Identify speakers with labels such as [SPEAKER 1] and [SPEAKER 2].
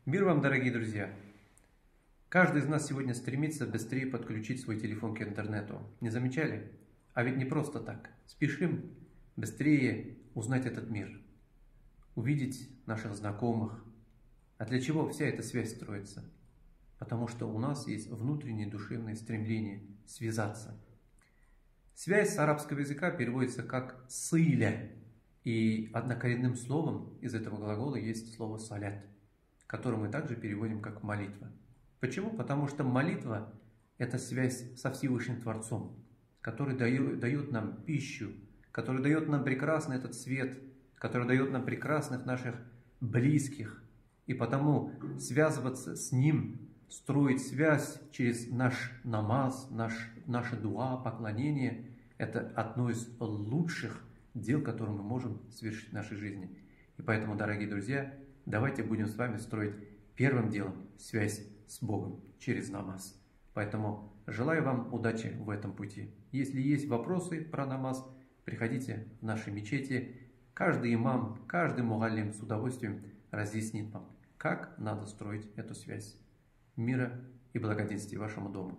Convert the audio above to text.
[SPEAKER 1] Мир вам, дорогие друзья! Каждый из нас сегодня стремится быстрее подключить свой телефон к интернету. Не замечали? А ведь не просто так. Спешим быстрее узнать этот мир, увидеть наших знакомых. А для чего вся эта связь строится? Потому что у нас есть внутреннее душевное стремление связаться. Связь с арабского языка переводится как «сыля». И однокоренным словом из этого глагола есть слово «салят», которое мы также переводим как «молитва». Почему? Потому что молитва – это связь со Всевышним Творцом, который дает нам пищу, который дает нам прекрасный этот свет, который дает нам прекрасных наших близких. И потому связываться с Ним, строить связь через наш намаз, наше дуа, поклонение – это одно из лучших дел, которые мы можем совершить в нашей жизни. И поэтому, дорогие друзья, давайте будем с вами строить первым делом связь с Богом через намаз. Поэтому желаю вам удачи в этом пути. Если есть вопросы про намаз, приходите в наши мечети. Каждый имам, каждый муаллим с удовольствием разъяснит вам, как надо строить эту связь. Мира и благоденствия вашему дому.